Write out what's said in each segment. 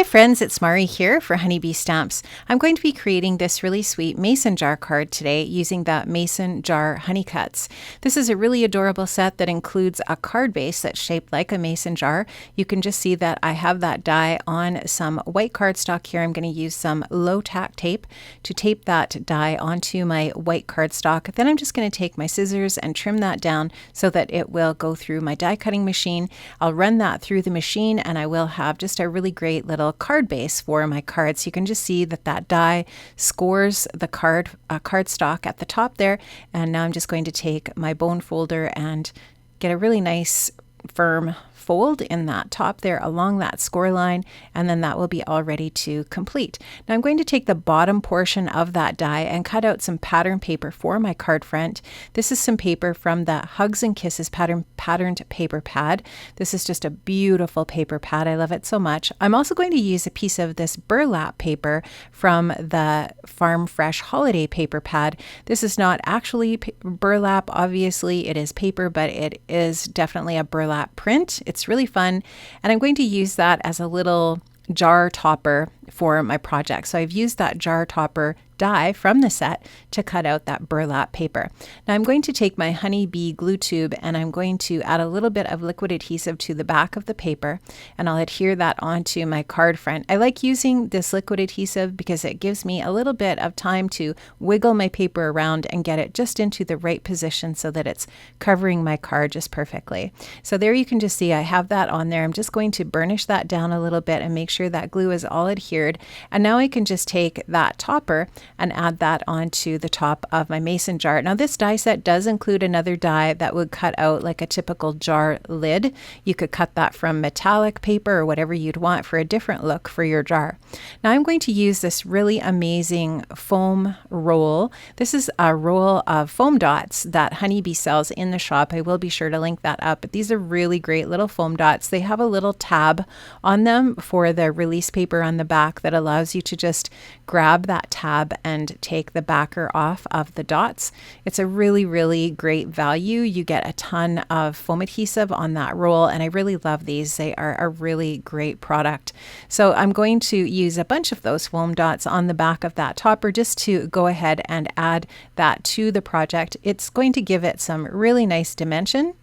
friends, it's Mari here for Honeybee Stamps. I'm going to be creating this really sweet mason jar card today using the mason jar honey cuts. This is a really adorable set that includes a card base that's shaped like a mason jar. You can just see that I have that die on some white cardstock here. I'm going to use some low tack tape to tape that die onto my white cardstock. Then I'm just going to take my scissors and trim that down so that it will go through my die cutting machine. I'll run that through the machine and I will have just a really great little card base for my cards. You can just see that that die scores the cardstock at the top there. And now I'm just going to take my bone folder and get a really nice firm fold in that top there along that score line, and then that will be all ready to complete. Now I'm going to take the bottom portion of that die and cut out some pattern paper for my card front. This is some paper from the Hugs and Kisses patterned paper pad. This is just a beautiful paper pad. I love it so much. I'm also going to use a piece of this burlap paper from the Farm Fresh holiday paper pad. This is not actually burlap, obviously it is paper, but it is definitely a burlap print. It's really fun, and I'm going to use that as a little jar topper for my project. So I've used that jar topper die from the set to cut out that burlap paper. Now I'm going to take my honeybee glue tube and I'm going to add a little bit of liquid adhesive to the back of the paper, and I'll adhere that onto my card front. I like using this liquid adhesive because it gives me a little bit of time to wiggle my paper around and get it just into the right position so that it's covering my card just perfectly. So there you can just see I have that on there. I'm just going to burnish that down a little bit and make sure that glue is all adhered. And now I can just take that topper and add that onto the top of my mason jar. Now this die set does include another die that would cut out like a typical jar lid. You could cut that from metallic paper or whatever you'd want for a different look for your jar. Now I'm going to use this really amazing foam roll. This is a roll of foam dots that Honeybee sells in the shop. I will be sure to link that up, but these are really great little foam dots. They have a little tab on them for the release paper on the back that allows you to just grab that tab and take the backer off of the dots. It's a really, really great value. You get a ton of foam adhesive on that roll, and I really love these. They are a really great product. So I'm going to use a bunch of those foam dots on the back of that topper just to go ahead and add that to the project. It's going to give it some really nice dimension.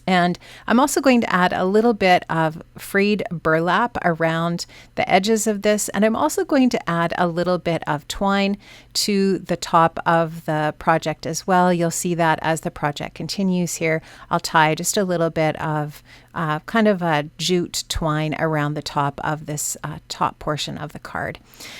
And I'm also going to add a little bit of frayed burlap around the edges of this. And I'm also going to add a little bit of twine to the top of the project as well. You'll see that as the project continues here. I'll tie just a little bit of kind of a jute twine around the top of this top portion of the card.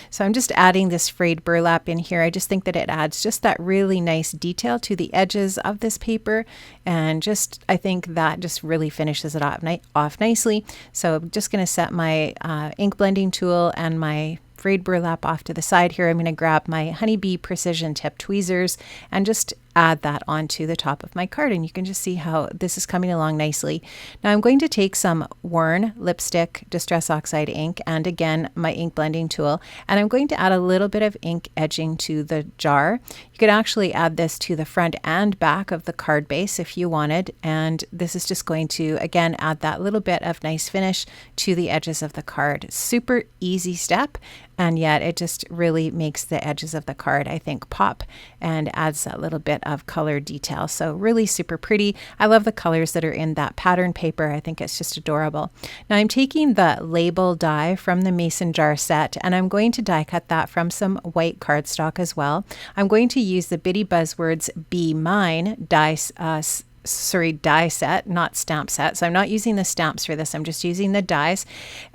So I'm just adding this frayed burlap in here. I just think that it adds just that really nice detail to the edges of this paper, and just I think that just really finishes it off nicely. So I'm just going to set my ink blending tool and my frayed burlap off to the side here. I'm going to grab my Honeybee precision tip tweezers and just add that onto the top of my card, and you can just see how this is coming along nicely. Now I'm going to take some worn lipstick Distress Oxide ink and again my ink blending tool, and I'm going to add a little bit of ink edging to the jar. You could actually add this to the front and back of the card base if you wanted, and this is just going to again add that little bit of nice finish to the edges of the card. Super easy step, and yet it just really makes the edges of the card, I think, pop and adds that little bit of color detail. So really super pretty. I love the colors that are in that pattern paper. I think it's just adorable. Now I'm taking the label die from the mason jar set, and I'm going to die cut that from some white cardstock as well. I'm going to use the Bitty Buzzwords Be Mine die set, not stamp set. So I'm not using the stamps for this. I'm just using the dies,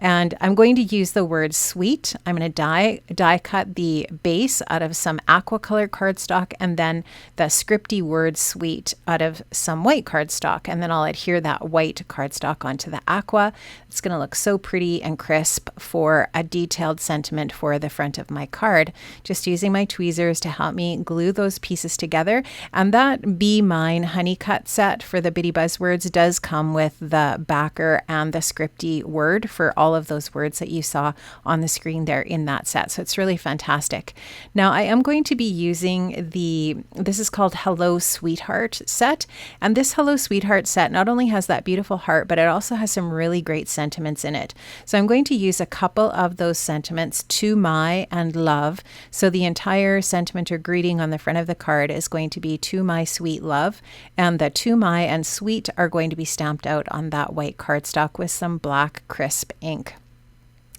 and I'm going to use the word sweet. I'm going to die cut the base out of some aqua color cardstock, and then the scripty word sweet out of some white cardstock, and then I'll adhere that white cardstock onto the aqua. It's going to look so pretty and crisp for a detailed sentiment for the front of my card. Just using my tweezers to help me glue those pieces together. And that Be Mine honey cut set set for the Bitty Buzzwords does come with the backer and the scripty word for all of those words that you saw on the screen there in that set. So it's really fantastic. Now I am going to be using this is called Hello Sweetheart set. And this Hello Sweetheart set not only has that beautiful heart, but it also has some really great sentiments in it. So I'm going to use a couple of those sentiments, to my and love. So the entire sentiment or greeting on the front of the card is going to be to my sweet love. And the to my and sweet are going to be stamped out on that white cardstock with some black crisp ink.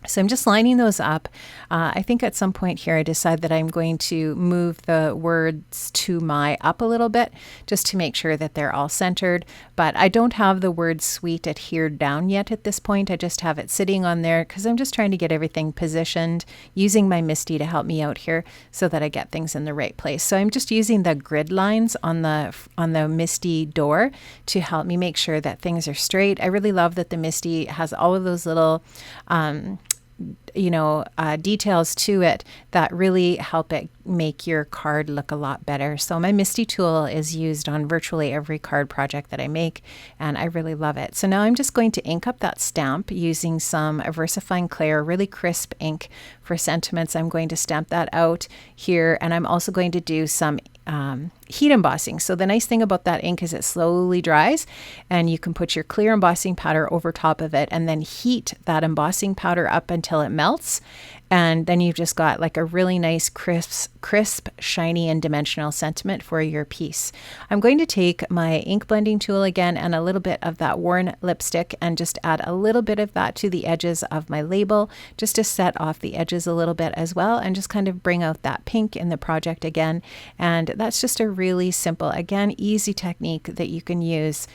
So I'm just lining those up. I think at some point here I decide that I'm going to move the words to my up a little bit just to make sure that they're all centered. But I don't have the word sweet adhered down yet at this point. I just have it sitting on there because I'm just trying to get everything positioned, using my MISTI to help me out here so that I get things in the right place. So I'm just using the grid lines on the MISTI door to help me make sure that things are straight. I really love that the MISTI has all of those little details to it that really help it make your card look a lot better. So my MISTI tool is used on virtually every card project that I make, and I really love it. So now I'm just going to ink up that stamp using some VersaFine Clay, really crisp ink for sentiments. I'm going to stamp that out here, and I'm also going to do some heat embossing. So the nice thing about that ink is it slowly dries, and you can put your clear embossing powder over top of it and then heat that embossing powder up until it melts. And then you've just got like a really nice crisp, shiny, and dimensional sentiment for your piece. I'm going to take my ink blending tool again and a little bit of that worn lipstick and just add a little bit of that to the edges of my label, just to set off the edges a little bit as well, and just kind of bring out that pink in the project again. And that's just a really simple, again, easy technique that you can use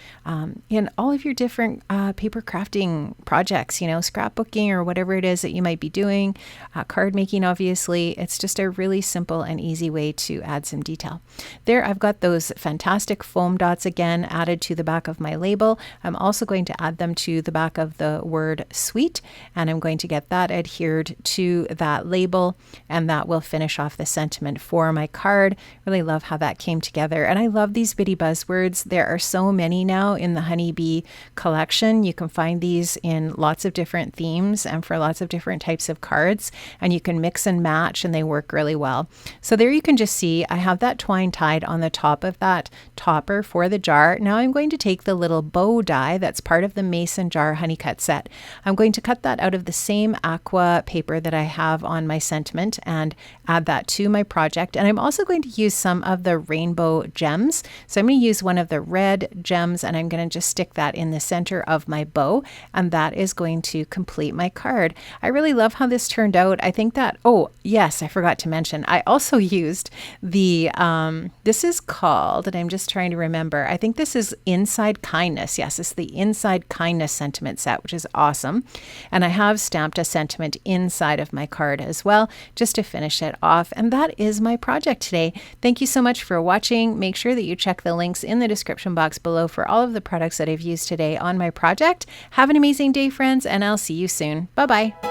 in all of your different paper crafting projects, scrapbooking or whatever it is that you might be doing. Card making, obviously. It's just a really simple and easy way to add some detail. There, I've got those fantastic foam dots again added to the back of my label. I'm also going to add them to the back of the word sweet, and I'm going to get that adhered to that label, and that will finish off the sentiment for my card. Really love how that came together, and I love these Bitty Buzzwords. There are so many now in the Honeybee collection. You can find these in lots of different themes and for lots of different types of cards, and you can mix and match, and they work really well. So there you can just see I have that twine tied on the top of that topper for the jar. Now I'm going to take the little bow die that's part of the mason jar honey cut set. I'm going to cut that out of the same aqua paper that I have on my sentiment and add that to my project. And I'm also going to use some of the rainbow gems. So I'm going to use one of the red gems, and I'm going to just stick that in the center of my bow, and that is going to complete my card. I really love how this turned out. I think that, oh yes, I forgot to mention, I also used the, this is called, and I'm just trying to remember, I think this is Inside Kindness. Yes, it's the Inside Kindness sentiment set, which is awesome. And I have stamped a sentiment inside of my card as well, just to finish it off. And that is my project today. Thank you so much for watching. Make sure that you check the links in the description box below for all of the products that I've used today on my project. Have an amazing day, friends, and I'll see you soon. Bye-bye.